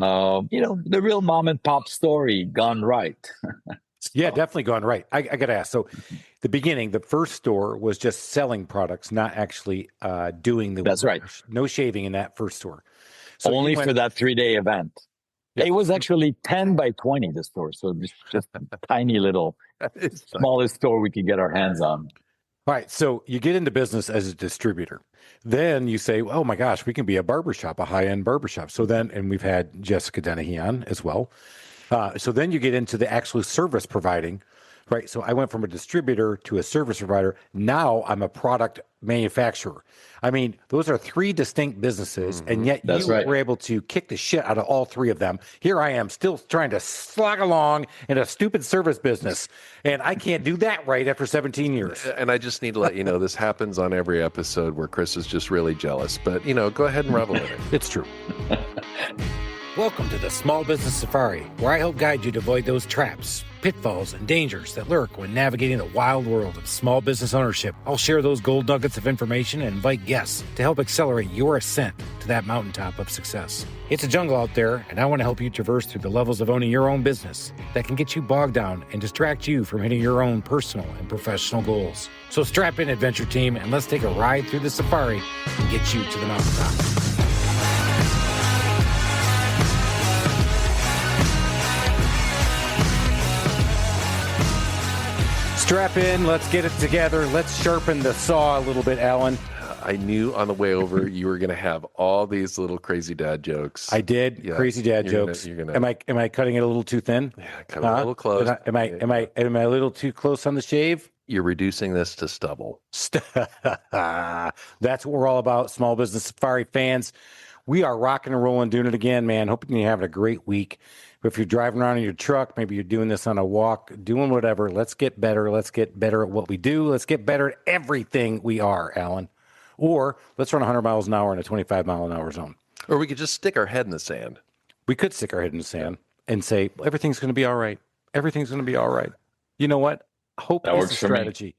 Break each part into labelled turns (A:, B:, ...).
A: the real mom and pop story gone right.
B: Yeah, definitely gone right. I got to ask. So, the beginning, the first store was just selling products, not actually doing the.
A: That's right.
B: No shaving in that first store. So
A: Only for that 3-day event. Yeah. It was actually 10 by 20, the store. So it's just a tiny little, smallest store we could get our hands on.
B: All right. So you get into business as a distributor. Then you say, oh my gosh, we can be a barbershop, a high-end barbershop. So then, and we've had Jessica Dennehy on as well. So then you get into the actual service providing, right? So I went from a distributor to a service provider. Now I'm a product manufacturer. I mean, those are three distinct businesses, and yet you were able to kick the shit out of all three of them. Here I am still trying to slog along in a stupid service business, and I can't do that right after 17 years.
C: And I just need to let you know, this happens on every episode where Chris is just really jealous. But, go ahead and revel in it.
B: It's true. Welcome to the Small Business Safari, where I help guide you to avoid those traps, pitfalls, and dangers that lurk when navigating the wild world of small business ownership. I'll share those gold nuggets of information and invite guests to help accelerate your ascent to that mountaintop of success. It's a jungle out there, and I want to help you traverse through the levels of owning your own business that can get you bogged down and distract you from hitting your own personal and professional goals. So strap in, adventure team, and let's take a ride through the safari and get you to the mountaintop. Strap in, let's get it together. Let's sharpen the saw a little bit, Alan.
C: I knew on the way over you were going to have all these little crazy dad jokes.
B: I did. Yeah, crazy dad jokes. Am I cutting it a little too thin?
C: Yeah, cut it a little close.
B: Am I a little too close on the shave?
C: You're reducing this to stubble.
B: That's what we're all about, Small Business Safari fans. We are rocking and rolling, doing it again, man. Hoping you're having a great week. If you're driving around in your truck, maybe you're doing this on a walk, doing whatever, let's get better. Let's get better at what we do. Let's get better at everything we are, Alan. Or let's run 100 miles an hour in a 25-mile-an-hour zone.
C: Or we could just stick our head in the sand.
B: We could stick our head in the sand and say, everything's going to be all right. Everything's going to be all right. You know what? Hope is a strategy.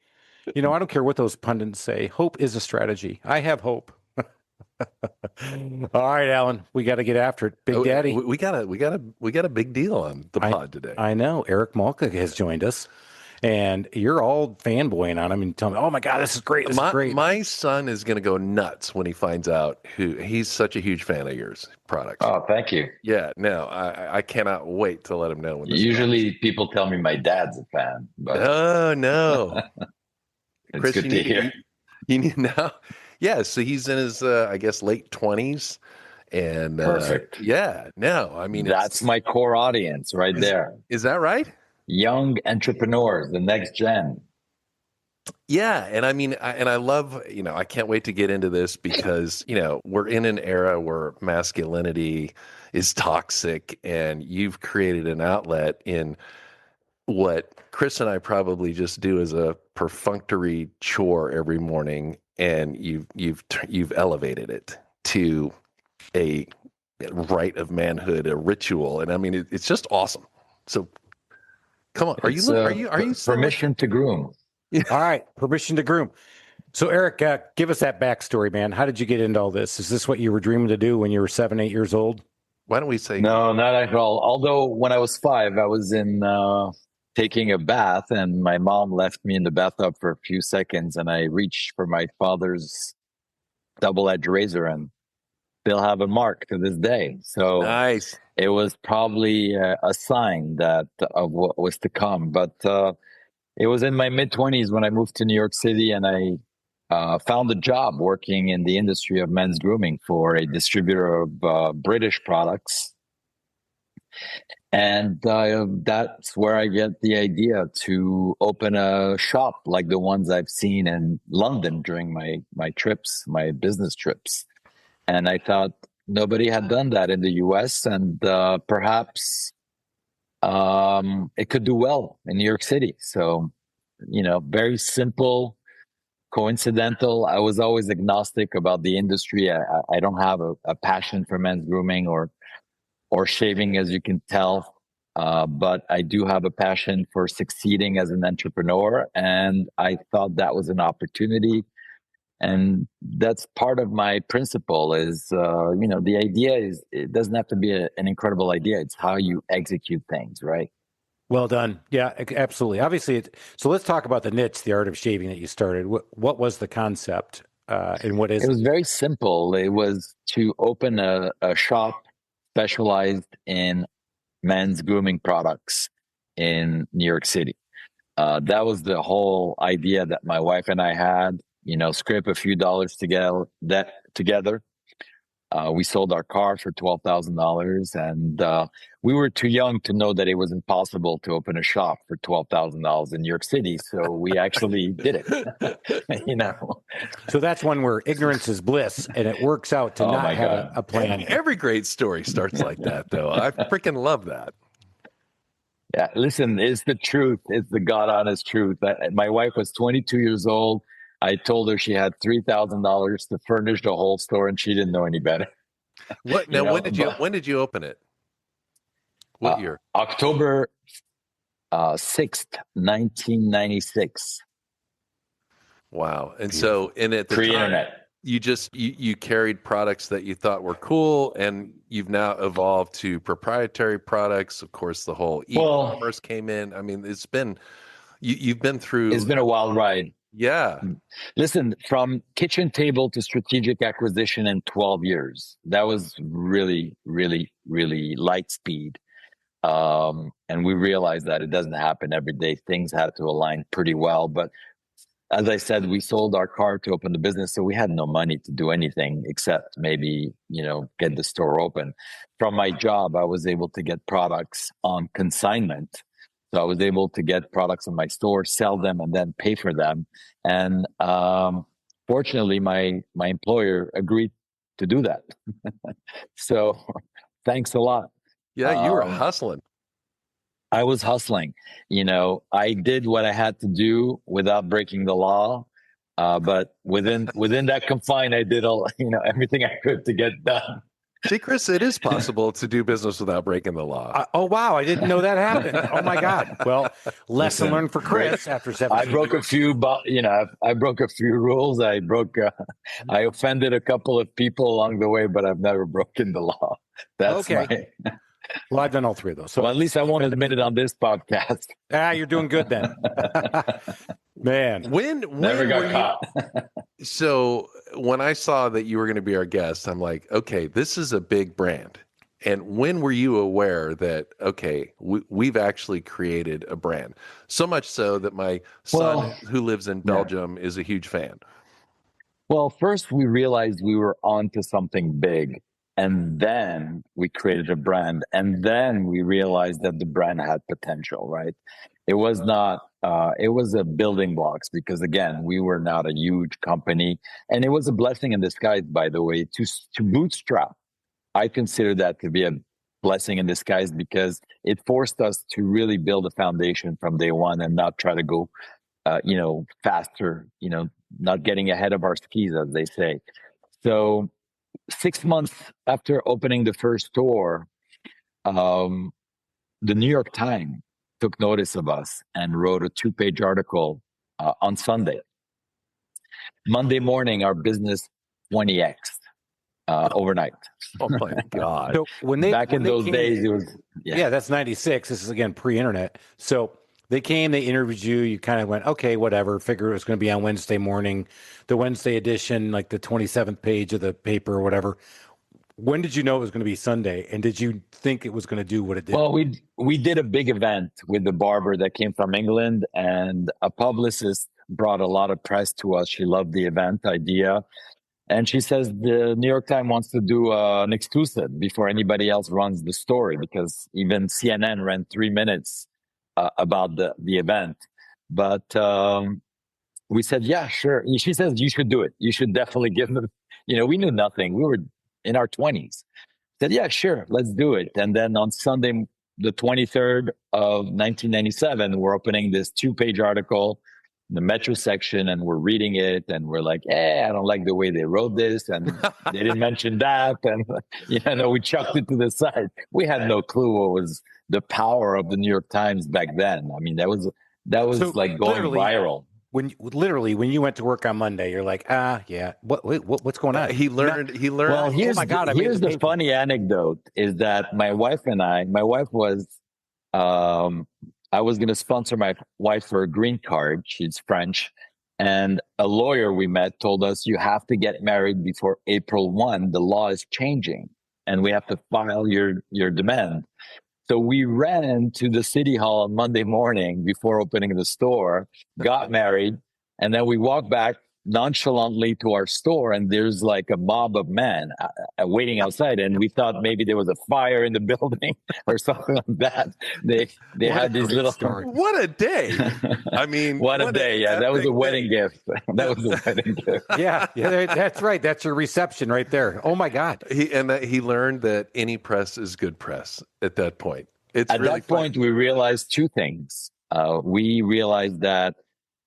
B: I don't care what those pundits say. Hope is a strategy. I have hope. All right, Alan, we got to get after it. Big Daddy.
C: We got a big deal on the pod today.
B: I know. Eric Malka has joined us, and you're all fanboying on him and telling me, oh my God, this is great. This is great.
C: My son is going to go nuts when he finds out he's such a huge fan of yours products.
A: Oh, thank you.
C: Yeah, no, I cannot wait to let him know.
A: Usually people tell me my dad's a fan. But...
C: Oh, no.
A: It's
C: Chris,
A: good to hear.
C: You need now. Yeah, so he's in his, I guess, late 20s. And
A: perfect.
C: Yeah, no, I mean,
A: that's my core audience right there.
C: Is that right?
A: Young entrepreneurs, the next gen.
C: Yeah, and I mean, I love, I can't wait to get into this because, we're in an era where masculinity is toxic, and you've created an outlet in what Chris and I probably just do as a perfunctory chore every morning. And you've elevated it to a rite of manhood, a ritual, and I mean it's just awesome. So, come on, are you
A: permission to groom?
B: Yeah. All right, permission to groom. So, Eric, give us that backstory, man. How did you get into all this? Is this what you were dreaming to do when you were 7, 8 years old?
C: Why don't we say
A: no, not at all? Although when I was 5, I was in. Taking a bath, and my mom left me in the bathtub for a few seconds, and I reached for my father's double-edged razor, and they'll have a mark to this day. So
C: nice.
A: It was probably a sign of what was to come. But it was in my mid-20s when I moved to New York City, and I found a job working in the industry of men's grooming for a distributor of British products. And that's where I get the idea to open a shop like the ones I've seen in London during my trips, my business trips. And I thought nobody had done that in the US, and perhaps it could do well in New York City. So, very simple, coincidental. I was always agnostic about the industry. I don't have a passion for men's grooming or shaving, as you can tell. But I do have a passion for succeeding as an entrepreneur. And I thought that was an opportunity. And that's part of my principle is, the idea is it doesn't have to be an incredible idea. It's how you execute things, right?
B: Well done. Yeah, absolutely. Obviously, so let's talk about the niche, the art of shaving that you started. What was the concept, and what is
A: It
B: it?
A: was very simple. It was to open a shop specialized in men's grooming products in New York City. That was the whole idea that my wife and I had. Scrape a few dollars together. We sold our car for $12,000, and we were too young to know that it was impossible to open a shop for $12,000 in New York City. So we actually did it.
B: So that's one where ignorance is bliss, and it works out to not have a plan.
C: Every great story starts like that, though. I freaking love that.
A: Yeah, listen, it's the truth. It's the God honest truth. My wife was 22 years old. I told her she had $3,000 to furnish the whole store, and she didn't know any better.
C: What now? When did you open it? What year?
A: October 6th, 1996.
C: Wow! And so, and at the
A: pre-internet,
C: time, you carried products that you thought were cool, and you've now evolved to proprietary products. Of course, the whole e-commerce came in. I mean, you've been through.
A: It's been a wild ride.
C: Yeah.
A: Listen, from kitchen table to strategic acquisition in 12 years. That was really, really, really light speed. And we realized that it doesn't happen every day. Things had to align pretty well. But as I said, we sold our car to open the business. So we had no money to do anything except maybe, get the store open. From my job, I was able to get products on consignment. So I was able to get products in my store, sell them, and then pay for them. And fortunately, my employer agreed to do that. So thanks a lot.
C: Yeah, you were hustling.
A: I was hustling. I did what I had to do without breaking the law. But within that confine, I did everything I could to get done.
C: See, Chris, it is possible to do business without breaking the law.
B: Oh, wow. I didn't know that happened. Oh, my God. Well, lesson learned for Chris after 7
A: I broke a few, I broke a few rules. I offended a couple of people along the way, but I've never broken the law. That's okay.
B: Well, I've done all three of those. So
A: at least I won't admit it on this podcast.
B: You're doing good then. Man.
C: When
A: never got caught.
C: So when I saw that you were going to be our guest, I'm like, okay, this is a big brand. And when were you aware that, okay, we've actually created a brand? So much so that my son, who lives in Belgium, is a huge fan.
A: Well, first we realized we were onto something big. And then we created a brand. And then we realized that the brand had potential, right? It was not, it was a building blocks because, again, we were not a huge company. And it was a blessing in disguise, by the way, to bootstrap. I consider that to be a blessing in disguise because it forced us to really build a foundation from day one and not try to go, faster, not getting ahead of our skis, as they say. So 6 months after opening the first store, the New York Times took notice of us and wrote a 2-page article on Sunday. Monday morning, our business 20x overnight.
C: Oh my God!
B: So
A: back in those days, it was
B: that's 96. This is again pre-internet. So they came, they interviewed you. You kind of went, okay, whatever. Figure it was going to be on Wednesday morning, the Wednesday edition, like the 27th page of the paper or whatever. When did you know it was going to be Sunday? And did you think it was going to do what it did?
A: Well, we did a big event with the Barber that came from England, and a publicist brought a lot of press to us. She loved the event idea. And she says the New York Times wants to do an exclusive before anybody else runs the story, because even CNN ran 3 minutes about the event. But we said, yeah, sure. She says, you should do it. You should definitely give them, we knew nothing. We were in our 20s. Said, yeah, sure, let's do it. And then on Sunday, the 23rd of 1997, we're opening this 2-page article in the Metro section, and we're reading it, and we're like, I don't like the way they wrote this, and they didn't mention that, and we chucked it to the side. We had no clue what was the power of the New York Times back then. I mean, that was so like going viral.
B: when you went to work on Monday, you're like, yeah, what's going on?
C: He learned.
A: Well,
B: Oh my God, I made
A: here's
B: the
A: the
B: payment.
A: funny anecdote is that my wife was, um, I was going to sponsor my wife for a green card. She's French. And a lawyer we met told us you have to get married before April 1. The law is changing and we have to file your demand. So we ran to the city hall on Monday morning before opening the store, got married, and then we walked back nonchalantly to our store, and there's like a mob of men waiting outside, and we thought maybe there was a fire in the building or something like that. They
B: What a
A: had these
B: great
A: little
B: story.
C: What a day! I mean,
A: what a day! Yeah, that was a
C: epic
A: wedding
C: day.
A: gift. That was a wedding gift.
B: Yeah, that's right. That's your reception right there. Oh my God.
C: He learned that any press is good press at that point. It's
A: At
C: really
A: that point, we realized two things. We realized that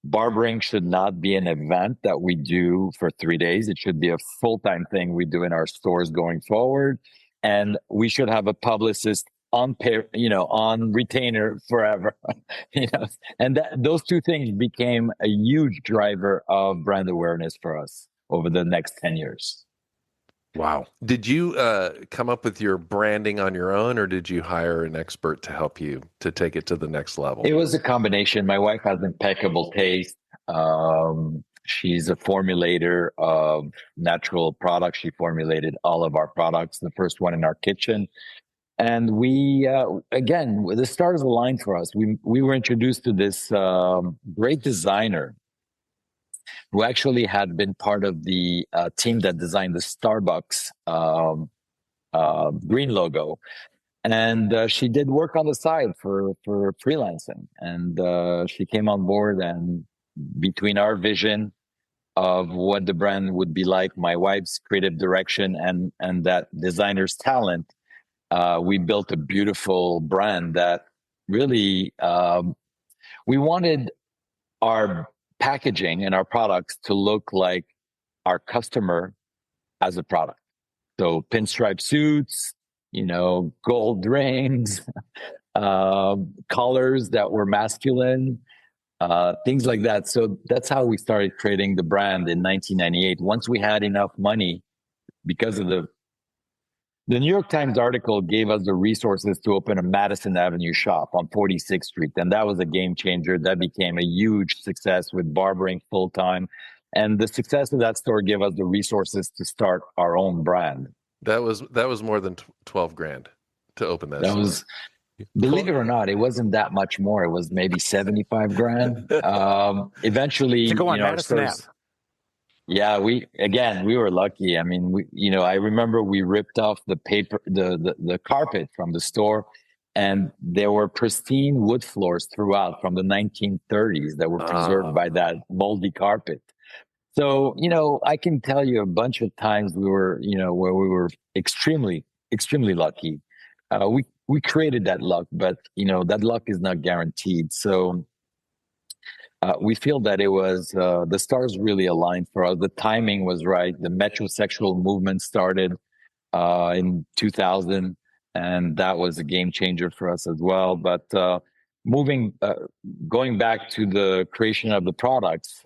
A: barbering should not be an event that we do for 3 days. It should be a full-time thing we do in our stores going forward. And we should have a publicist on pay, on retainer forever. And those two things became a huge driver of brand awareness for us over the next 10 years.
C: Wow. Did you come up with your branding on your own, or did you hire an expert to help you to take it to the next level?
A: It was a combination. My wife has impeccable taste. She's a formulator of natural products. She formulated all of our products, the first one in our kitchen. And we, again, the stars aligned for us. We were introduced to this great designer who actually had been part of the team that designed the Starbucks green logo. And she did work on the side for freelancing. And she came on board, and between our vision of what the brand would be like, my wife's creative direction, and that designer's talent, we built a beautiful brand that really, we wanted our packaging and our products to look like our customer as a product. So pinstripe suits, gold rings, colors that were masculine, things like that. So that's how we started creating the brand in 1998. Once we had enough money, because of the New York Times article gave us the resources to open a Madison Avenue shop on 46th Street. And that was a game changer. That became a huge success with barbering full time. And the success of that store gave us the resources to start our own brand.
C: That was more than 12 grand to open that.
A: That was, believe it or not, it wasn't that much more. It was maybe 75 grand. Eventually,
B: To go on Madison Ave.
A: Yeah, we were lucky. I mean, I remember we ripped off the paper, the carpet from the store, and there were pristine wood floors throughout from the 1930s that were preserved by that moldy carpet. So, I can tell you a bunch of times we were, where we were extremely, extremely lucky. We created that luck, but that luck is not guaranteed. So we feel that it was the stars really aligned for us. The timing was right. The metrosexual movement started in 2000, and that was a game changer for us as well. But going back to the creation of the products,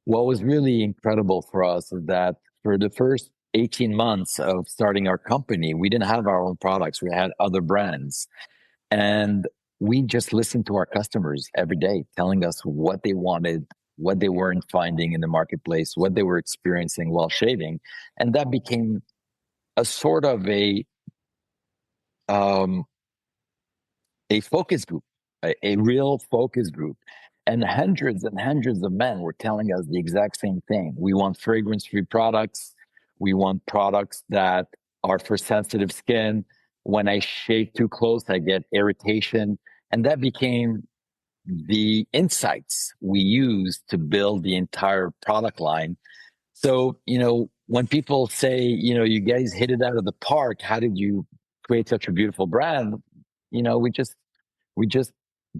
A: what was really incredible for us is that for the first 18 months of starting our company, we didn't have our own products. We had other brands. And we just listened to our customers every day, telling us what they wanted, what they weren't finding in the marketplace, what they were experiencing while shaving. And that became a sort of a focus group, a real focus group. And hundreds of men were telling us the exact same thing. We want fragrance-free products. We want products that are for sensitive skin. When I shave too close, I get irritation. And that became the insights we used to build the entire product line. So, when people say, you guys hit it out of the park, how did you create such a beautiful brand? We just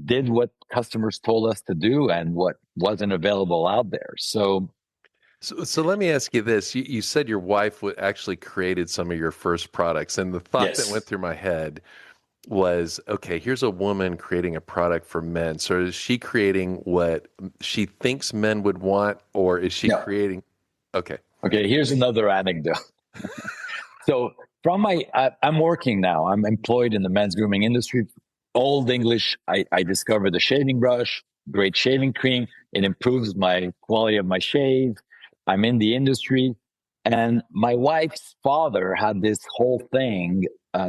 A: did what customers told us to do and what wasn't available out there. So
C: let me ask you this. You said your wife actually created some of your first products, and the thought
A: Yes.
C: that went through my head was, okay, here's a woman creating a product for men. So is she creating what she thinks men would want, or is she
A: No.
C: creating? Okay.
A: Okay, here's another anecdote. So I'm working now. I'm employed in the men's grooming industry. Old English, I discovered the shaving brush, great shaving cream. It improves my quality of my shave. I'm in the industry. And my wife's father had this whole thing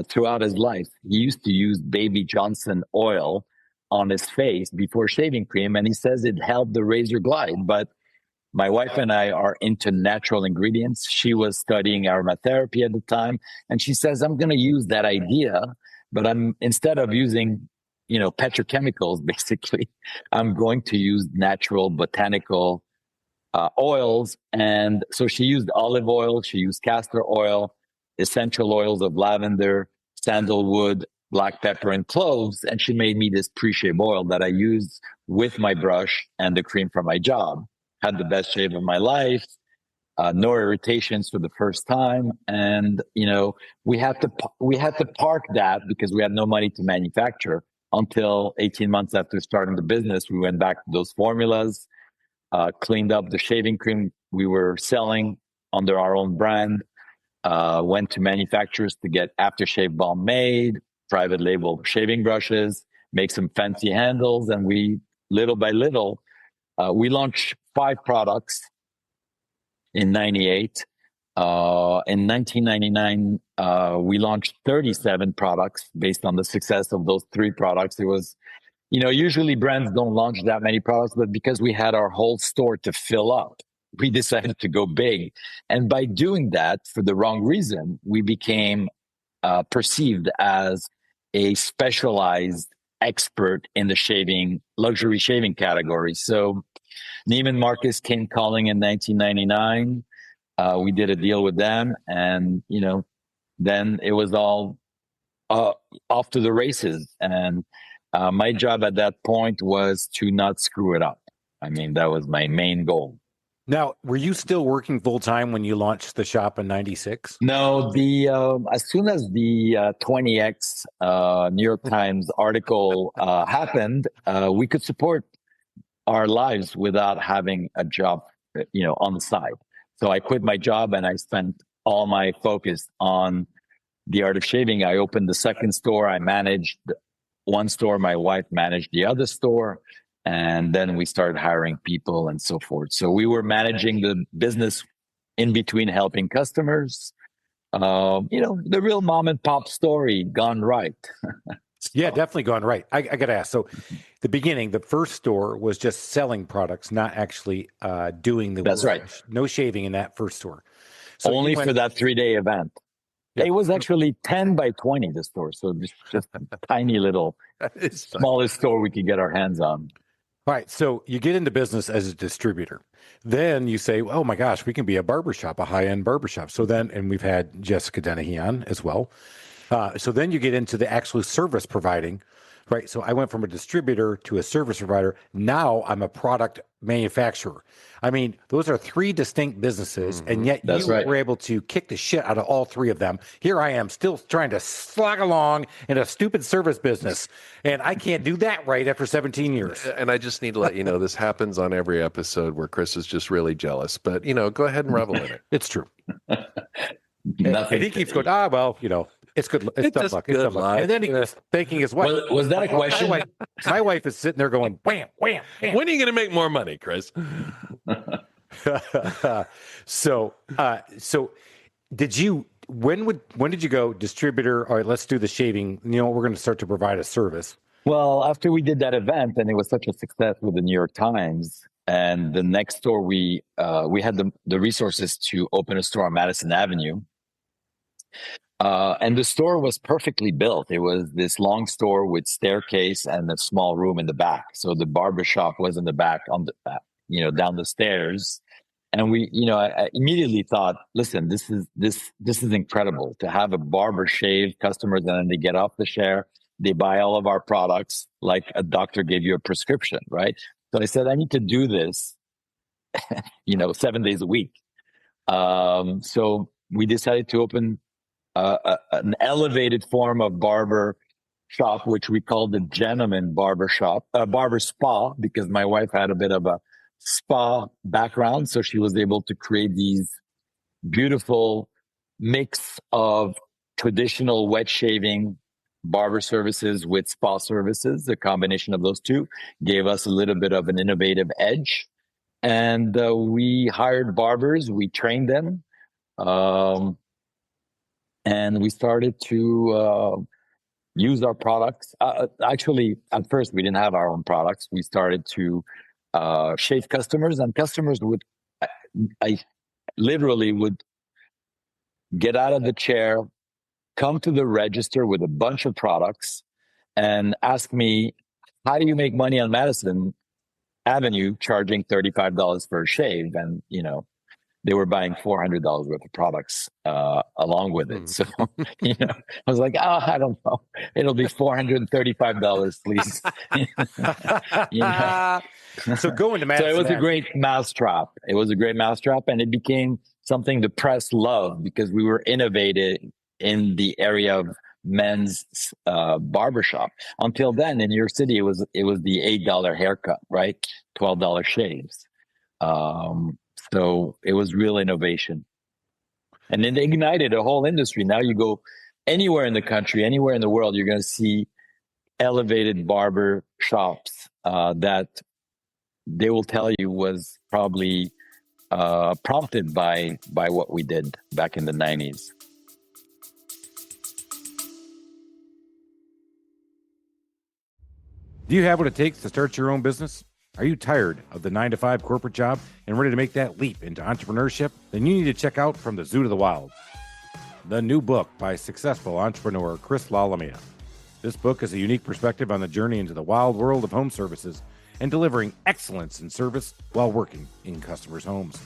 A: throughout his life. He used to use Baby Johnson oil on his face before shaving cream. And he says it helped the razor glide. But my wife and I are into natural ingredients. She was studying aromatherapy at the time, and she says, I'm going to use that idea, but instead of using, petrochemicals, basically, I'm going to use natural botanical oils. And so she used olive oil, she used castor oil, essential oils of lavender, sandalwood, black pepper, and cloves. And she made me this pre-shave oil that I used with my brush and the cream from my job. Had the best shave of my life, no irritations for the first time, and we had to park that because we had no money to manufacture until 18 months after starting the business. We went back to those formulas, cleaned up the shaving cream we were selling under our own brand, went to manufacturers to get aftershave balm made, private label shaving brushes, make some fancy handles, and we little by little. We launched 5 products in 98. In 1999, we launched 37 products based on the success of those 3 products. It was, usually brands don't launch that many products, but because we had our whole store to fill up, we decided to go big. And by doing that for the wrong reason, we became perceived as a specialized expert in the luxury shaving category. So Neiman Marcus came calling in 1999. We did a deal with them, and then it was all off to the races. And my job at that point was to not screw it up. I mean, that was my main goal.
B: Now, were you still working full time when you launched the shop in '96?
A: No, as soon as the 20X New York Times article happened, we could support our lives without having a job, on the side. So I quit my job and I spent all my focus on the art of shaving. I opened the second store. I managed one store. My wife managed the other store. And then we started hiring people and so forth. So we were managing the business in between helping customers. The real mom and pop story gone right.
B: Yeah, definitely gone right. I got to ask. So the beginning, the first store was just selling products, not actually doing the
A: That's
B: work.
A: right.
B: No shaving in that first store. So
A: only for that 3-day event.
B: Yeah.
A: It was actually 10 by 20, the store. So just a tiny little, smallest store we could get our hands on.
B: All right. So you get into business as a distributor. Then you say, oh my gosh, we can be a barbershop, a high-end barbershop. So then, and we've had Jessica Dennehy on as well. So then you get into the actual service providing, right? So I went from a distributor to a service provider. Now I'm a product manufacturer. I mean, those are 3 distinct businesses, and yet
A: That's
B: you
A: right.
B: were able to kick the shit out of all 3 of them. Here I am still trying to slog along in a stupid service business, and I can't do that right after 17 years.
C: And I just need to let you know, this happens on every episode where Chris is just really jealous, but go ahead and revel in it.
B: It's true. And he keeps going, it's good. It's tough luck. It's tough luck. And then he's thanking his wife.
A: Was that a question?
B: My wife is sitting there going, wham, wham, wham.
C: When are you going to make more money, Chris?
B: So when did you go distributor? All right, let's do the shaving. We're going to start to provide a service.
A: Well, after we did that event, and it was such a success with the New York Times, and the next store we had the resources to open a store on Madison Avenue. And the store was perfectly built. It was this long store with staircase and a small room in the back. So the barber shop was in the back on the, down the stairs. And I immediately thought, listen, this is incredible to have a barber shave customers, and then they get off the chair, they buy all of our products like a doctor gave you a prescription, right? So I said, I need to do this, 7 days a week. So we decided to open an elevated form of barber shop, which we called the gentleman barber shop, barber spa, because my wife had a bit of a spa background. So she was able to create these beautiful mix of traditional wet shaving barber services with spa services. The combination of those two gave us a little bit of an innovative edge. And we hired barbers, we trained them, and we started to use our products. Actually, at first, we didn't have our own products. We started to shave customers, and customers would, I literally would get out of the chair, come to the register with a bunch of products, and ask me, how do you make money on Madison Avenue charging $35 for a shave? And, they were buying $400 worth of products along with it. So, I was like, I don't know. It'll be $435, please.
B: So going to Madison.
A: So it was a great mousetrap. It was a great mousetrap, and it became something the press loved because we were innovating in the area of men's barbershop. Until then, in New York City, it was the $8 haircut, right? $12 shaves. So it was real innovation, and it ignited a whole industry. Now you go anywhere in the country, anywhere in the world, you're going to see elevated barber shops that they will tell you was probably prompted by what we did back in the 90s.
B: Do you have what it takes to start your own business? Are you tired of the 9-to-5 corporate job and ready to make that leap into entrepreneurship? Then you need to check out From the Zoo to the Wild, the new book by successful entrepreneur Chris Lalamia. This book is a unique perspective on the journey into the wild world of home services and delivering excellence in service while working in customers' homes.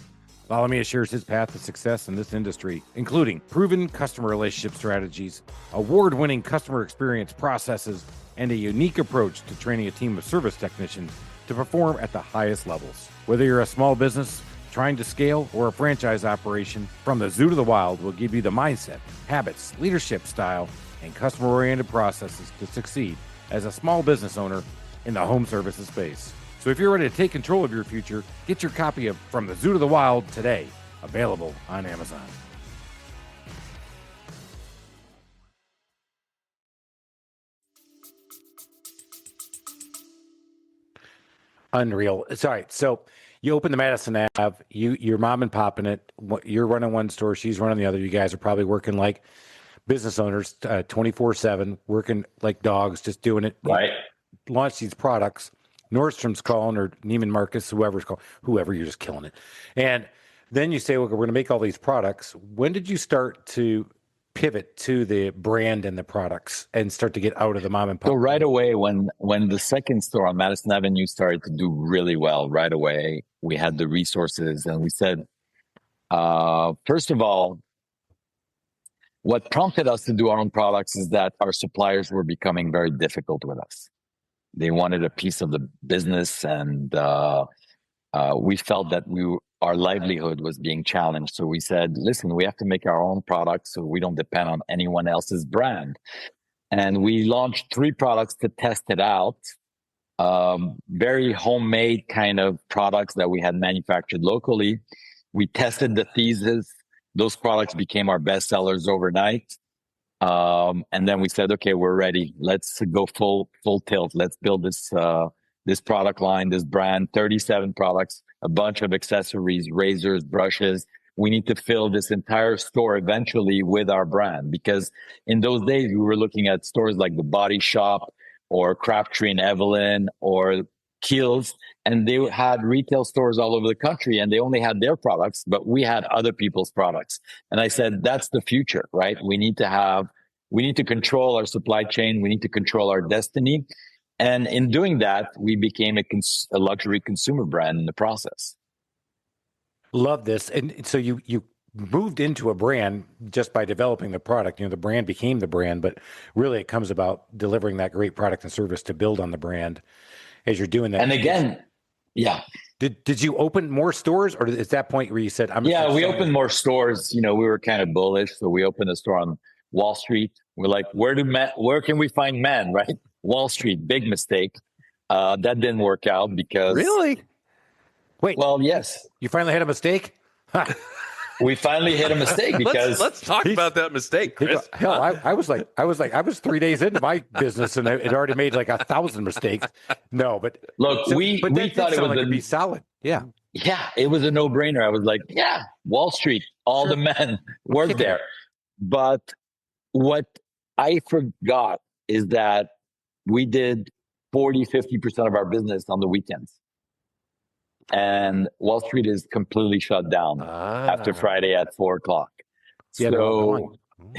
B: Lalamia shares his path to success in this industry, including proven customer relationship strategies, award-winning customer experience processes, and a unique approach to training a team of service technicians to perform at the highest levels. Whether you're a small business trying to scale or a franchise operation, From the Zoo to the Wild will give you the mindset, habits, leadership style, and customer-oriented processes to succeed as a small business owner in the home services space. So if you're ready to take control of your future, get your copy of From the Zoo to the Wild today, available on Amazon. Unreal. Sorry. So you open the Madison Ave, your mom and pop in it. You're running one store, she's running the other. You guys are probably working like business owners 24/7, working like dogs, just doing it.
A: Right.
B: Launch these products. Nordstrom's calling, or Neiman Marcus, whoever's calling, whoever, you're just killing it. And then you say, okay, we're going to make all these products. When did you start to pivot to the brand and the products and start to get out of the mom and pop?
A: So right away, when the second store on Madison Avenue started to do really well, right away, we had the resources, and we said, first of all, what prompted us to do our own products is that our suppliers were becoming very difficult with us. They wanted a piece of the business, and we felt that our livelihood was being challenged. So we said, listen, we have to make our own products so we don't depend on anyone else's brand. And we launched 3 products to test it out. Very homemade kind of products that we had manufactured locally. We tested the thesis. Those products became our best sellers overnight. And then we said, okay, we're ready. Let's go full tilt. Let's build this product line, this brand, 37 products, a bunch of accessories, razors, brushes. We need to fill this entire store eventually with our brand, because in those days we were looking at stores like the Body Shop or Crabtree and Evelyn or Kiehl's, and they had retail stores all over the country, and they only had their products, but we had other people's products. And I said, that's the future, right? We need to control our supply chain. We need to control our destiny. And in doing that, we became a luxury consumer brand in the process.
B: Love this. And so you moved into a brand just by developing the product. The brand became the brand, but really it comes about delivering that great product and service to build on the brand as you're doing that.
A: And again, yeah.
B: Did you open more stores, or is that point where you said, we
A: opened more stores. We were kind of bullish. So we opened a store on Wall Street. We're like, where can we find men, right? Wall Street, big mistake. That didn't work out because
C: Really?
B: Wait.
A: Well, yes,
B: You finally had a mistake?
A: we finally hit a mistake because
C: let's talk about that mistake, Chris.
B: Hell, I was 3 days into my business and it already made like 1,000 mistakes. No, but
A: look, we
B: that did
A: thought it
B: sound
A: was
B: like it'd be solid. Yeah.
A: Yeah, it was a no-brainer. I was like, yeah, Wall Street, all the men work there. But what I forgot is that we did 40-50% of our business on the weekends. And Wall Street is completely shut down after Friday at 4:00.
B: Yeah,
A: So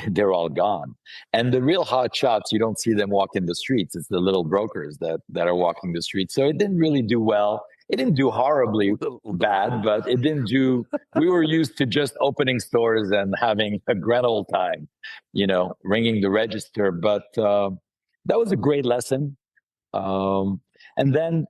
A: they're all gone. And the real hot shots, you don't see them walking the streets. It's the little brokers that are walking the streets. So it didn't really do well. It didn't do horribly bad, but it didn't do. We were used to just opening stores and having a grand old time, ringing the register. But that was a great lesson. And then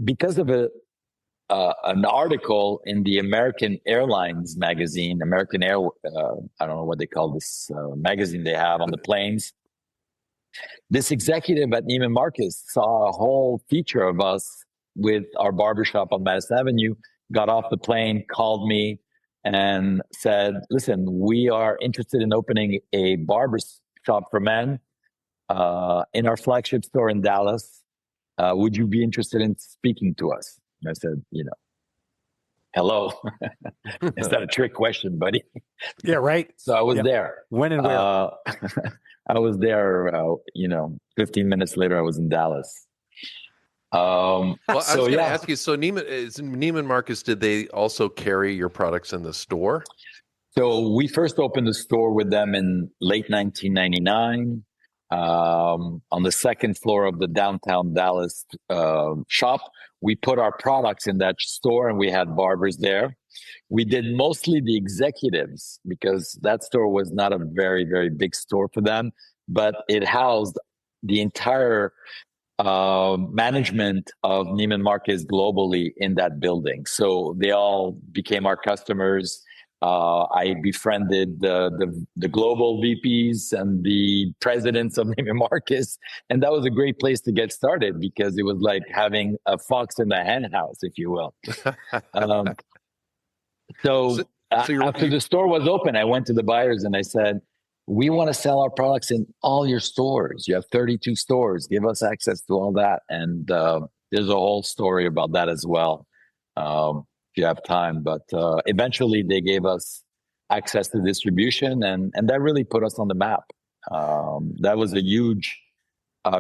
A: because of an article in the American Airlines magazine, American Air, I don't know what they call this magazine they have on the planes. This executive at Neiman Marcus saw a whole feature of us with our barbershop on Madison Avenue, got off the plane, called me and said, listen, we are interested in opening a barber shop for men in our flagship store in Dallas. Would you be interested in speaking to us? And I said, hello. Is that a trick question, buddy?
B: Yeah, right.
A: So I was there.
B: When and where?
A: I was there, 15 minutes later, I was in Dallas.
C: Well, I was going to ask you, so Neiman Marcus, did they also carry your products in the store?
A: So we first opened the store with them in late 1999 on the second floor of the downtown Dallas shop. We put our products in that store and we had barbers there. We did mostly the executives because that store was not a very, very big store for them, but it housed the entire management of Neiman Marcus globally in that building. So they all became our customers. I befriended the global VPs and the presidents of Neiman Marcus. And that was a great place to get started because it was like having a fox in the hen house, if you will. So after the store was open, I went to the buyers and I said, we want to sell our products in all your stores. You have 32 stores. Give us access to all that. And there's a whole story about that as well, if you have time. But eventually they gave us access to distribution, and that really put us on the map. That was a huge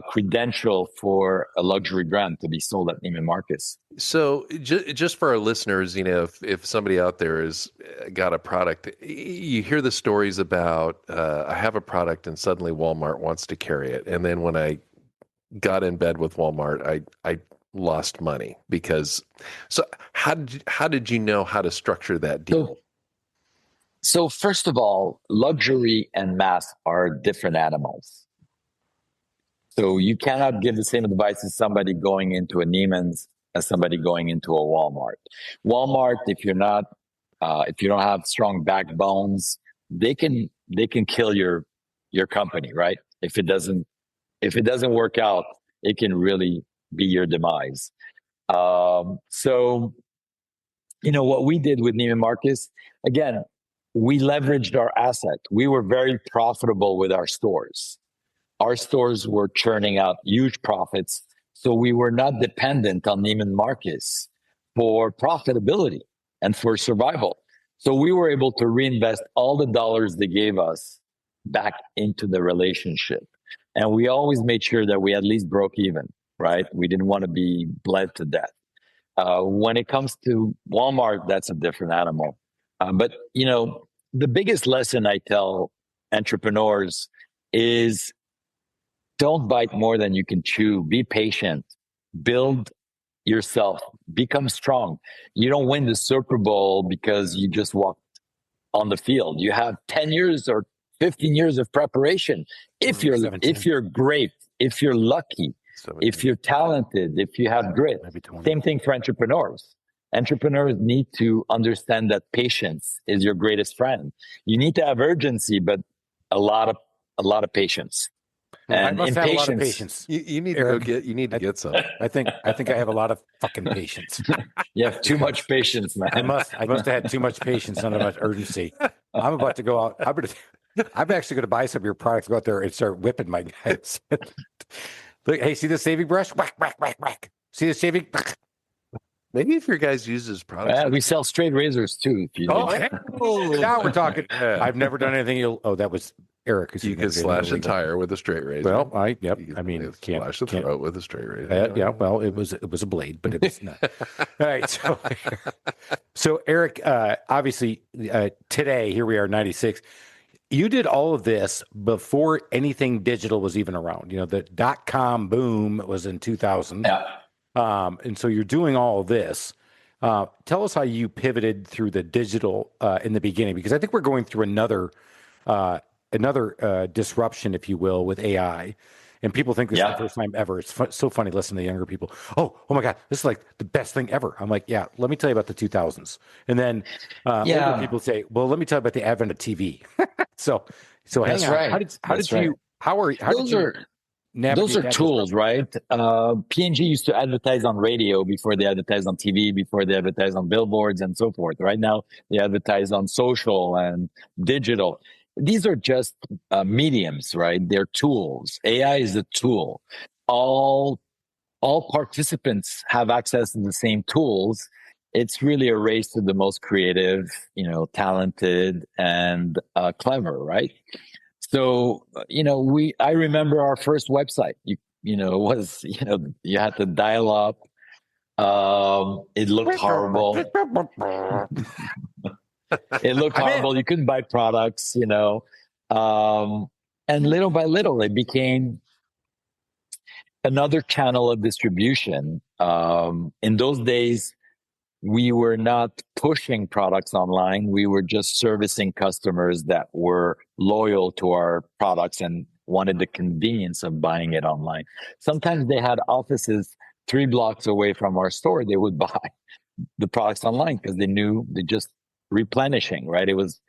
A: credential for a luxury brand to be sold at Neiman Marcus.
C: So just for our listeners, if somebody out there has got a product, you hear the stories about, I have a product and suddenly Walmart wants to carry it. And then when I got in bed with Walmart, I lost money so how did you know how to structure that deal?
A: So first of all, luxury and mass are different animals. So you cannot give the same advice to somebody going into a Neiman's as somebody going into a Walmart. Walmart, if you don't have strong backbones, they can kill your company, right? If it doesn't work out, it can really be your demise. So what we did with Neiman Marcus, again, we leveraged our asset. We were very profitable with our stores. Our stores were churning out huge profits, so we were not dependent on Neiman Marcus for profitability and for survival. So we were able to reinvest all the dollars they gave us back into the relationship. And we always made sure that we at least broke even, right? We didn't want to be bled to death. When it comes to Walmart, that's a different animal. But the biggest lesson I tell entrepreneurs is don't bite more than you can chew. Be patient. Build yourself. Become strong. You don't win the Super Bowl because you just walked on the field. You have 10 years or 15 years of preparation. If you're great, if you're lucky, if you're talented, if you have grit. Same thing for entrepreneurs. Entrepreneurs need to understand that patience is your greatest friend. You need to have urgency, but a lot of a lot of patience
B: I
A: and
B: must have a lot of
A: impatience.
B: patience.
C: You need
B: Eric,
C: to go get. You need to get some.
B: I think I have a lot of fucking patience.
A: You have too much patience, man.
B: I must have had too much patience, not enough urgency. I'm about to go out. I'm actually going to buy some of your products. Go out there and start whipping my guys. Look, hey, see the shaving brush? Whack, whack, whack, whack. See the shaving?
C: Maybe if your guys use his products.
A: We sell straight razors too. If you
B: Now we're talking.
C: Yeah.
B: I've never done anything. That was Eric.
C: You could slash a tire with a straight razor.
B: Well, I mean, can't
C: slash the throat with a straight razor.
B: Yeah. Well, it was a blade, but it was not. All right. So Eric, obviously, today here we are, 96. You did all of this before anything digital was even around. You know, the .com boom was in 2000.
A: Yeah.
B: And so you're doing all of this. Tell us how you pivoted through the digital in the beginning, because I think we're going through another disruption, if you will, with AI. And people think this is the first time ever. It's so funny listening to younger people. Oh my God, this is like the best thing ever. I'm like, yeah, let me tell you about the 2000s. And then older people say, well, let me tell you about the advent of TV. so
A: That's
B: hang on.
A: right.
B: Those
A: are tools, right? P&G used to advertise on radio before they advertised on TV, before they advertised on billboards and so forth. Right now, they advertise on social and digital. These are just mediums, right? They're tools. AI is a tool. All participants have access to the same tools. It's really a race to the most creative, talented and clever, right? So, I remember our first website, you had to dial up. It looked horrible. It looked horrible. You couldn't buy products, and little by little, it became another channel of distribution. In those days, we were not pushing products online. We were just servicing customers that were loyal to our products and wanted the convenience of buying it online. Sometimes they had offices 3 blocks away from our store. They would buy the products online because they knew they just replenishing, right? It was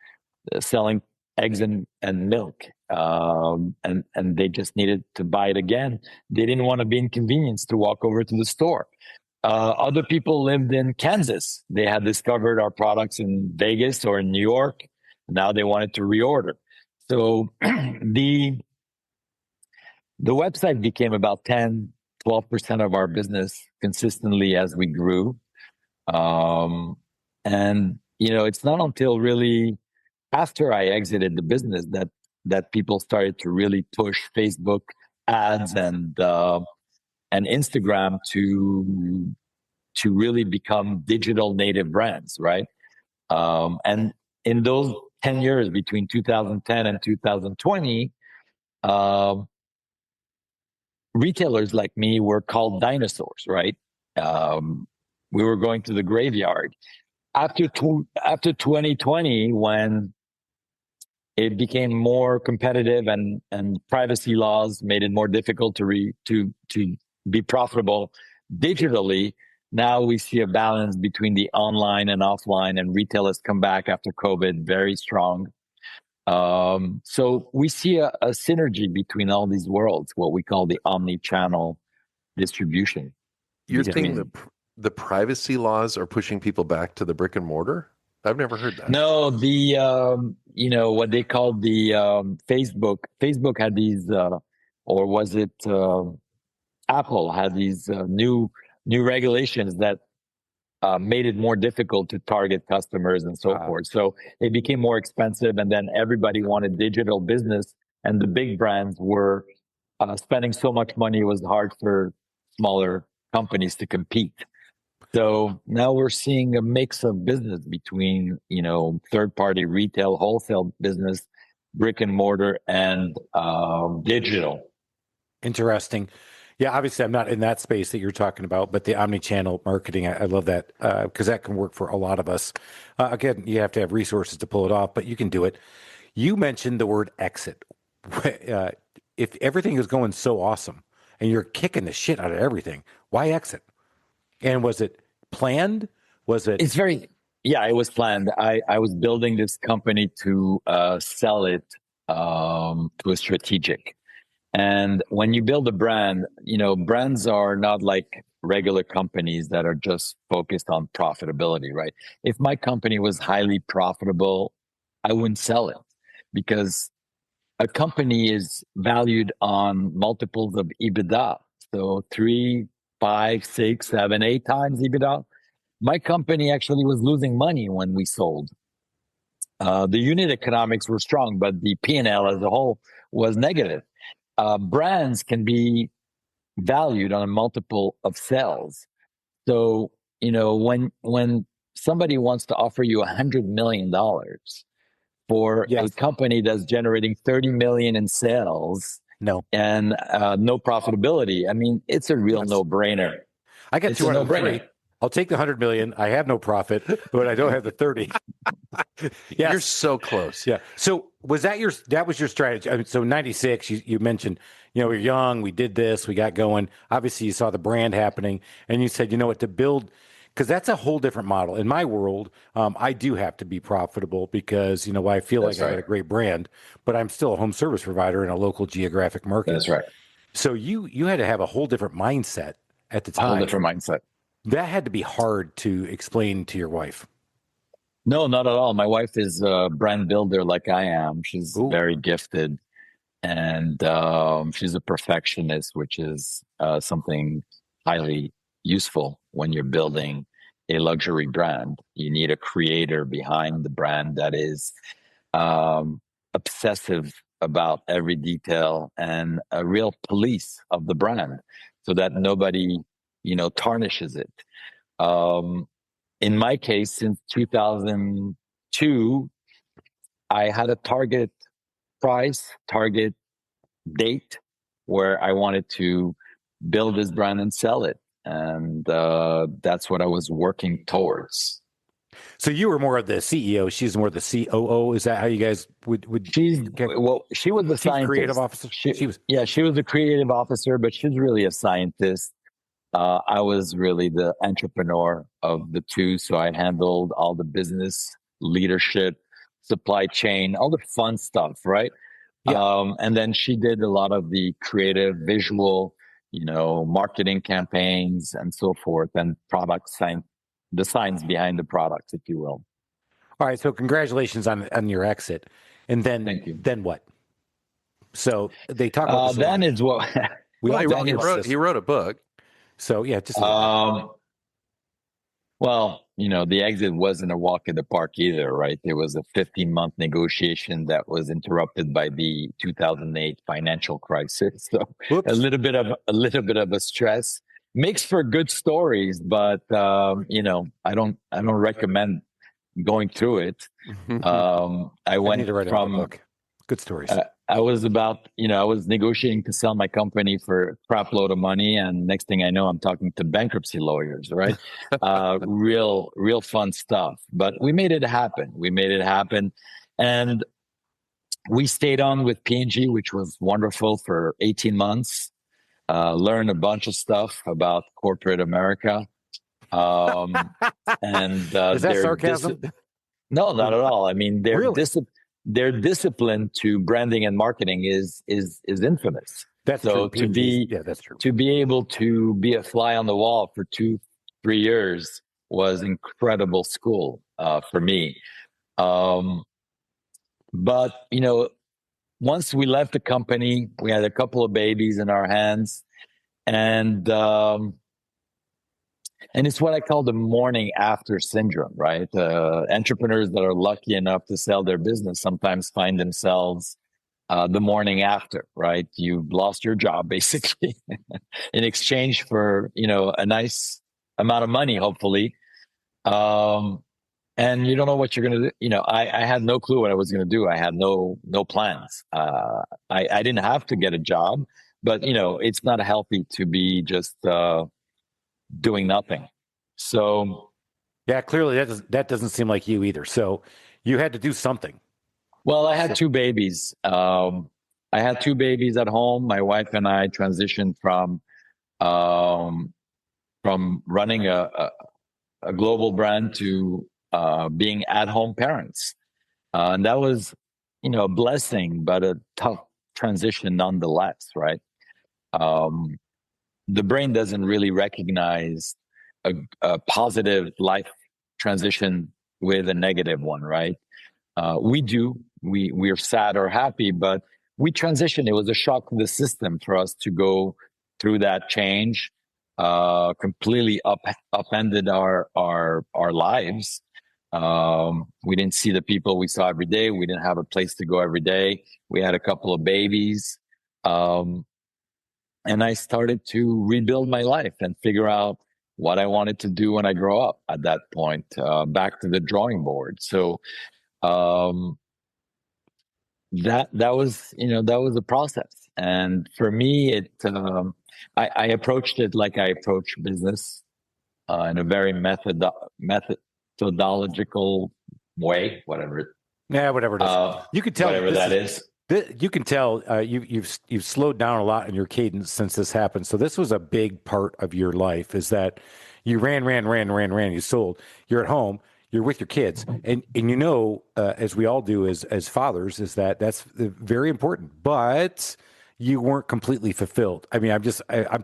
A: selling eggs and milk. And they just needed to buy it again. They didn't want to be inconvenienced to walk over to the store. Other people lived in Kansas. They had discovered our products in Vegas or in New York. Now they wanted to reorder. So the website became about 10, 12% of our business consistently as we grew. And, it's not until really after I exited the business that people started to really push Facebook ads and Instagram to really become digital native brands, right? And in those 10 years between 2010 and 2020, retailers like me were called dinosaurs, right? We were going to the graveyard. After 2020, when it became more competitive and privacy laws made it more difficult to be profitable digitally, now we see a balance between the online and offline, and retail has come back after COVID very strong. So we see a synergy between all these worlds, what we call the omnichannel distribution.
C: You're saying the privacy laws are pushing people back to the brick and mortar? I've never heard that.
A: No, what they call the Facebook. Facebook had these, or was it Apple had these new regulations that made it more difficult to target customers and so forth. So it became more expensive, and then everybody wanted digital business, and the big brands were spending so much money it was hard for smaller companies to compete. So now we're seeing a mix of business between, third-party retail, wholesale business, brick and mortar, and digital.
B: Interesting. Yeah, obviously I'm not in that space that you're talking about, but the omni-channel marketing, I love that because that can work for a lot of us. Again, you have to have resources to pull it off, but you can do it. You mentioned the word exit. If everything is going so awesome and you're kicking the shit out of everything, why exit? And was it planned? Was it?
A: It was planned. I was building this company to sell it to a strategic. And when you build a brand, brands are not like regular companies that are just focused on profitability, right? If my company was highly profitable, I wouldn't sell it, because a company is valued on multiples of EBITDA. So 3, 5, 6, 7, 8 times EBITDA. My company actually was losing money when we sold. The unit economics were strong, but the P&L as a whole was negative. Brands can be valued on a multiple of sales. So, when somebody wants to offer you $100 million for a company that's generating 30 million in sales, and no profitability, I mean, it's a real no-brainer.
B: I got 203. I'll take the 100 million. I have no profit, but I don't have the 30.
C: Yes. You're so close.
B: Yeah. So that was your strategy? I mean, so 96, you mentioned, we're young, we did this, we got going. Obviously, you saw the brand happening, and you said, to build, because that's a whole different model. In my world, I do have to be profitable because, I feel like I got a great brand, but I'm still a home service provider in a local geographic market.
A: That's right.
B: So you had to have a whole different mindset at the time.
A: A whole different mindset.
B: That had to be hard to explain to your wife.
A: No, not at all. My wife is a brand builder like I am. She's very gifted, and she's a perfectionist, which is something highly useful when you're building a luxury brand. You need a creator behind the brand that is obsessive about every detail and a real police of the brand, so that nobody tarnishes it. In my case, since 2002, I had a target price, target date where I wanted to build this brand and sell it. And that's what I was working towards.
B: So you were more of the CEO. She's more the COO. Is that how you guys would?
A: She was the scientist.
B: Creative officer. She was
A: the creative officer, but she's really a scientist. I was really the entrepreneur of the two. So I handled all the business, leadership, supply chain, all the fun stuff, right? Yeah. And then she did a lot of the creative, visual, marketing campaigns and so forth, and product science, the science behind the products, if you will.
B: All right. So congratulations on your exit. And then,
A: thank you.
B: Then what? So they talk about
A: then is what
C: he wrote a book.
B: So yeah, just
A: well, the exit wasn't a walk in the park either, right? There was a 15-month negotiation that was interrupted by the 2008 financial crisis. So a little bit of a stress makes for good stories, but I don't recommend going through it. I went from
B: a book. Good stories.
A: I was I was negotiating to sell my company for a crap load of money. And next thing I know, I'm talking to bankruptcy lawyers, right? Real fun stuff. But we made it happen. And we stayed on with P&G, which was wonderful, for 18 months. Learned a bunch of stuff about corporate America.
B: And is that sarcasm?
A: No, not at all. I mean, their discipline to branding and marketing is infamous.
B: That's
A: so
B: true. That's true.
A: To be able to be a fly on the wall for 2-3 years was incredible school for me. But once we left the company, we had a couple of babies in our hands, and it's what I call the morning after syndrome, right? Entrepreneurs that are lucky enough to sell their business sometimes find themselves the morning after, right? You've lost your job basically in exchange for, a nice amount of money, hopefully. And you don't know what you're going to do. I had no clue what I was going to do. I had no plans. I didn't have to get a job, but it's not healthy to be just, doing nothing. So
B: yeah, clearly that doesn't seem like you either. So you had to do something.
A: Well, I had 2 babies. I had 2 babies at home. My wife and I transitioned from running a global brand to being at home parents. And that was, a blessing, but a tough transition nonetheless, right? The brain doesn't really recognize a positive life transition with a negative one, right? We do. We're sad or happy, but we transitioned. It was a shock to the system for us to go through that change. Completely upended our lives. We didn't see the people we saw every day. We didn't have a place to go every day. We had a couple of babies. And I started to rebuild my life and figure out what I wanted to do when I grow up at that point, back to the drawing board. So that was a process. And for me, I approached it like I approach business, in a very methodological way, whatever it
B: is. You could tell
A: whatever that is.
B: You can tell you've slowed down a lot in your cadence since this happened. So this was a big part of your life, is that you ran. You sold. You're at home. You're with your kids, and as we all do as fathers, is that's very important. But you weren't completely fulfilled. I mean, I'm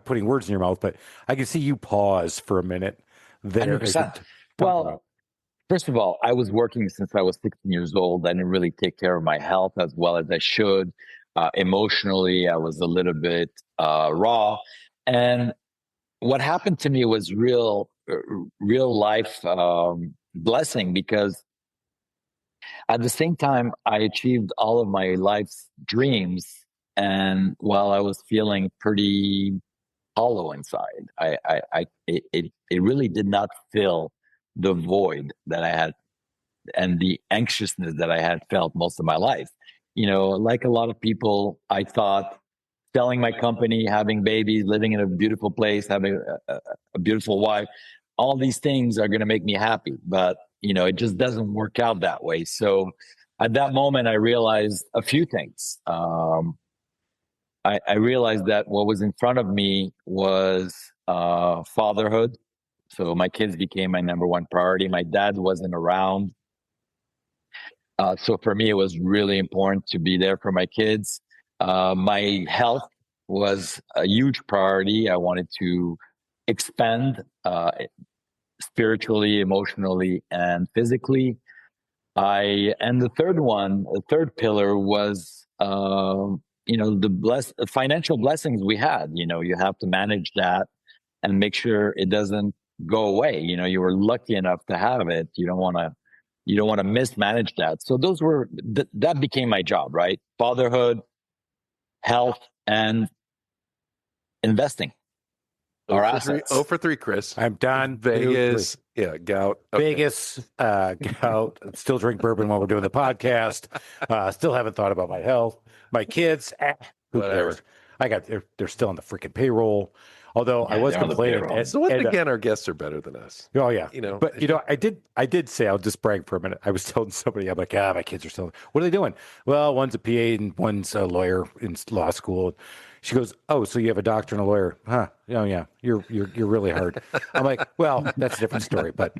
B: putting words in your mouth, but I can see you pause for a minute there.
A: 100%. Well, first of all, I was working since I was 16 years old. I didn't really take care of my health as well as I should. Emotionally, I was a little bit raw. And what happened to me was real life blessing, because at the same time, I achieved all of my life's dreams. And while I was feeling pretty hollow inside, it really did not fill the void that I had and the anxiousness that I had felt most of my life. Like a lot of people, I thought selling my company, having babies, living in a beautiful place, having a beautiful wife, all these things are going to make me happy. But, it just doesn't work out that way. So at that moment, I realized a few things. I realized that what was in front of me was fatherhood. So my kids became my number one priority. My dad wasn't around. So for me, it was really important to be there for my kids. My health was a huge priority. I wanted to expand spiritually, emotionally, and physically. And the third pillar was, the financial blessings we had. You have to manage that and make sure it doesn't go away. You were lucky enough to have it. You don't want to mismanage that. So those were that became my job, right? Fatherhood, health, and investing. Our assets.
C: 0 for 3, Chris.
B: I'm done.
C: Vegas. Yeah, gout. Okay.
B: Vegas, gout. Still drink bourbon while we're doing the podcast. Still haven't thought about my health. My kids, who cares? They're still on the freaking payroll. Although I was complaining.
C: So once again, our guests are better than us.
B: Oh yeah, But I did say, I'll just brag for a minute. I was telling somebody, I'm like, my kids are still. What are they doing? Well, one's a PA and one's a lawyer in law school. She goes, oh, so you have a doctor and a lawyer, huh? Oh yeah, you're really hard. I'm like, well, that's a different story. But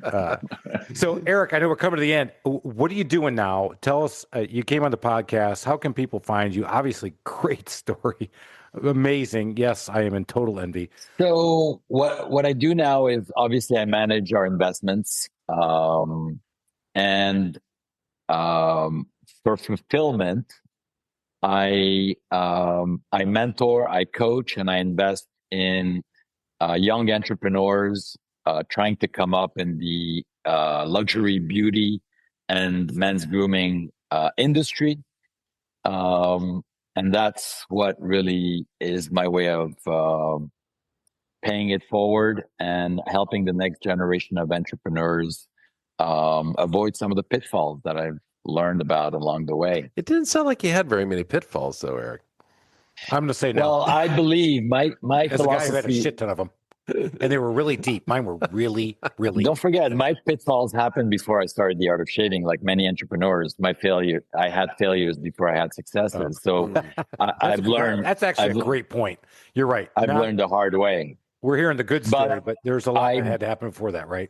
B: so Eric, I know we're coming to the end. What are you doing now? Tell us. You came on the podcast. How can people find you? Obviously, great story. Amazing. Yes, I am in total envy.
A: So what I do now is, obviously, I manage our investments, and for fulfillment, I mentor, I coach, and I invest in young entrepreneurs trying to come up in the luxury beauty and men's grooming industry. And that's what really is my way of paying it forward and helping the next generation of entrepreneurs avoid some of the pitfalls that I've learned about along the way.
C: It didn't sound like you had very many pitfalls, though, Eric.
B: I'm going to say no.
A: Well, I believe my
B: As
A: philosophy.
B: a guy who had a shit ton of them, and they were really deep. Mine were really, really.
A: Don't forget, my pitfalls happened before I started the art of shaving. Like many entrepreneurs, I had failures before I had successes. So I've learned.
B: That's actually a great point. You're right.
A: I've learned the hard way.
B: We're hearing the good story, but there's a lot that had to happen before that, right?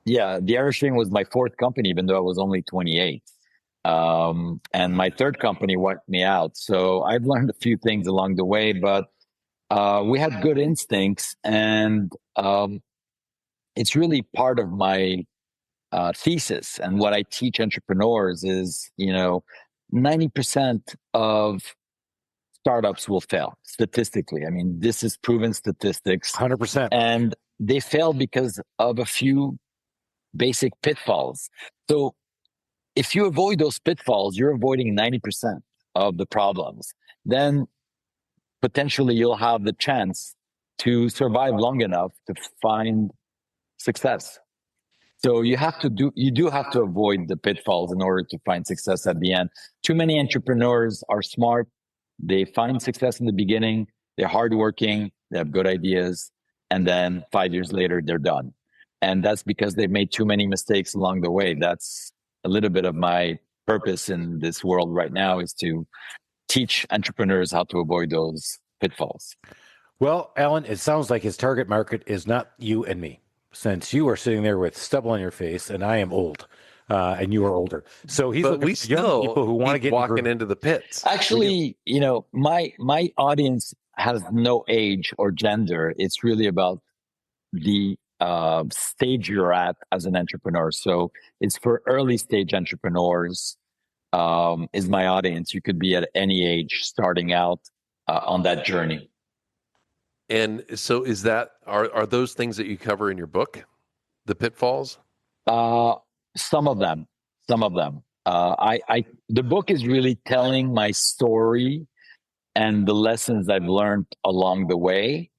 A: Yeah, the art of shaving was my fourth company, even though I was only 28. And my third company wiped me out. So I've learned a few things along the way, but we had good instincts, and it's really part of my thesis. And what I teach entrepreneurs is, 90% of startups will fail statistically. I mean, this is proven statistics.
B: 100%.
A: And they fail because of a few basic pitfalls. So if you avoid those pitfalls, you're avoiding 90% of the problems. Then potentially you'll have the chance to survive long enough to find success. So you do have to avoid the pitfalls in order to find success at the end. Too many entrepreneurs are smart. They find success in the beginning. They're hardworking. They have good ideas. And then 5 years later, they're done. And that's because they've made too many mistakes along the way. That's a little bit of my purpose in this world right now, is to teach entrepreneurs how to avoid those pitfalls.
B: Well, Alan, it sounds like his target market is not you and me, since you are sitting there with stubble on your face and I am old, and you are older. So he's looking for young people who want to get
C: walking into the pits.
A: Actually, my audience has no age or gender. It's really about the stage you're at as an entrepreneur. So it's for early stage entrepreneurs, is my audience. You could be at any age starting out on that journey.
C: And so are those things that you cover in your book, the pitfalls?
A: Some of them. The book is really telling my story and the lessons I've learned along the way.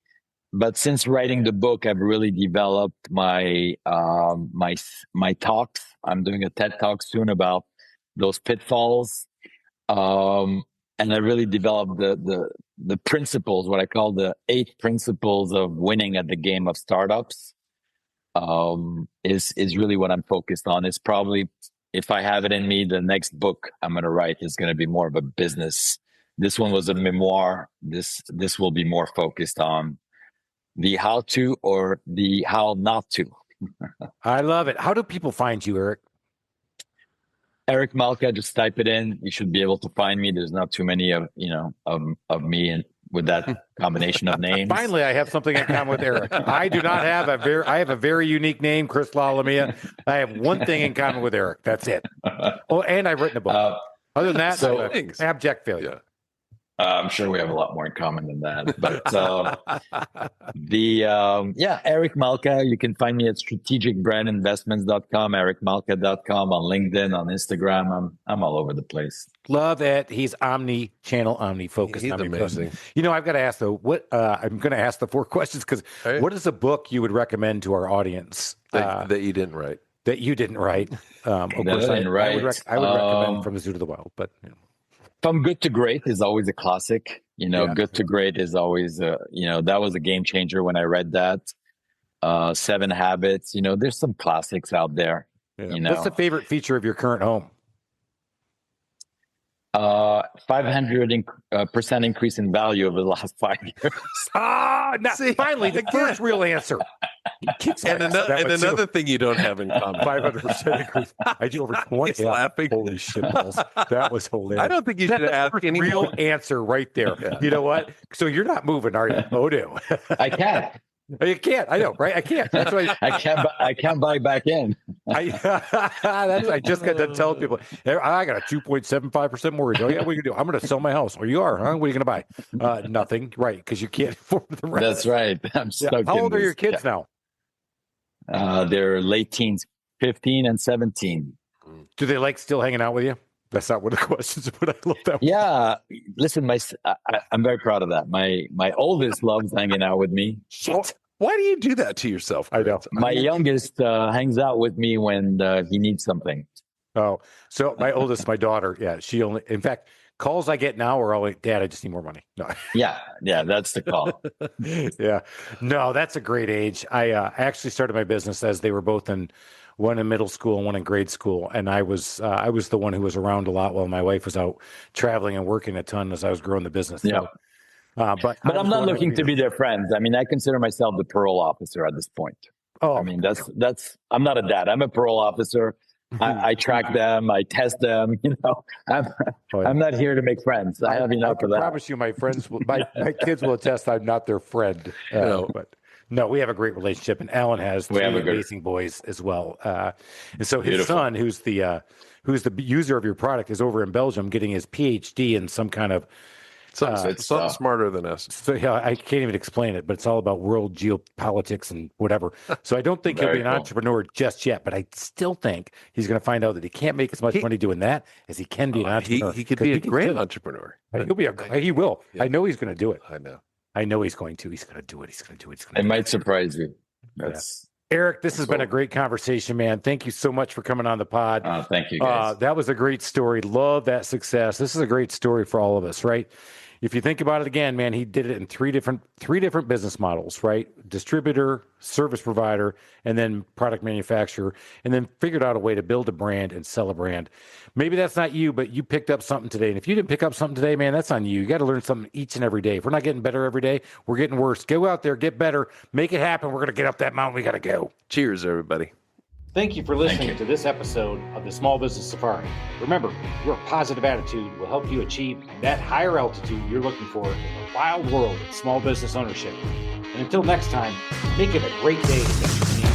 A: But since writing the book, I've really developed my talks. I'm doing a TED Talk soon about those pitfalls, and I really developed the principles, what I call the 8 principles of winning at the game of startups. Is really what I'm focused on. It's probably, if I have it in me, the next book I'm going to write is going to be more of a business. This one was a memoir. This will be more focused on the how to or the how not to.
B: I love it. How do people find you, Eric?
A: Eric Malka, just type it in. You should be able to find me. There's not too many of me and with that combination of names.
B: Finally, I have something in common with Eric. I do not have I have a very unique name, Chris Lalamia. I have one thing in common with Eric. That's it. Oh, and I've written a book. Other than that, I'm abject failure.
C: Yeah.
A: I'm sure we have a lot more in common than that. But Eric Malka, you can find me at strategicbrandinvestments.com, ericmalka.com, on LinkedIn, on Instagram. I'm all over the place.
B: Love it. He's omni-channel, omni-focused.
C: He's amazing.
B: I've got to ask though, I'm going to ask the 4 questions, because what is a book you would recommend to our audience
C: that you didn't write?
B: That you didn't write. Of course, I would recommend From the Zoo to the Wild, but
A: From Good to Great is always a classic. Good to Great is always, that was a game changer when I read that. 7 Habits, there's some classics out there.
B: Yeah. What's the favorite feature of your current home?
A: 500% increase in value over the last 5 years.
B: Finally, the first real answer.
C: And another thing you don't have in common.
B: 500% increase. I do over 20.
C: He's laughing.
B: Holy shit balls. That was hilarious.
C: I don't think you should ask any
B: real answer right there. Yeah. You know what? So you're not moving, are you? Oh, no.
A: I can't.
B: You can't. I know, right? I can't. That's why
A: I can't buy back in.
B: I just got done telling people, I got a 2.75% mortgage. Oh yeah, what are you gonna do? I'm gonna sell my house. Or you are, huh? What are you gonna buy? Nothing, right? Because you can't afford the rest.
A: That's right. I'm stuck.
B: How old are your kids now?
A: They're late teens, 15 and 17.
B: Do they like still hanging out with you? That's not one of the questions, but I love that one.
A: Yeah. Listen, I'm very proud of that. My oldest loves hanging out with me.
C: Shit. Why do you do that to yourself?
B: I know.
A: My youngest hangs out with me when he needs something.
B: Oh, so my oldest, my daughter, she only, in fact, calls I get now are always, Dad, I just need more money. No.
A: Yeah, that's the call.
B: Yeah. No, that's a great age. I actually started my business as they were both one in middle school and one in grade school. And I was the one who was around a lot while my wife was out traveling and working a ton as I was growing the business.
A: Yeah.
B: So, but
A: I'm not looking to be their friends. I mean, I consider myself the parole officer at this point.
B: Oh,
A: I mean, that's I'm not a dad. I'm a parole officer. I track them, I test them. I'm not here to make friends. I have enough of that.
B: I promise you, my friends, my kids will attest I'm not their friend. But no, we have a great relationship, and Alan has three amazing boys as well. And so his son, who's the user of your product, is over in Belgium getting his PhD in some kind of
C: something smarter than us.
B: So I can't even explain it, but it's all about world geopolitics and whatever. So I don't think he'll be an entrepreneur just yet, but I still think he's going to find out that he can't make as much money doing that as he can be an entrepreneur.
C: He could be a great entrepreneur.
B: He will. Yeah. I know he's going to do it.
C: I know
B: he's going to. He's going to do it.
A: It might surprise you.
B: Eric, this has been a great conversation, man. Thank you so much for coming on the pod.
A: Thank you, guys.
B: That was a great story. Love that success. This is a great story for all of us, right? If you think about it again, man, he did it in three different business models, right? Distributor, service provider, and then product manufacturer, and then figured out a way to build a brand and sell a brand. Maybe that's not you, but you picked up something today. And if you didn't pick up something today, man, that's on you. You got to learn something each and every day. If we're not getting better every day, we're getting worse. Go out there, get better, make it happen. We're going to get up that mountain. We got to go.
C: Cheers, everybody.
B: Thank you for listening to this episode of the Small Business Safari. Remember, your positive attitude will help you achieve that higher altitude you're looking for in the wild world of small business ownership. And until next time, make it a great day.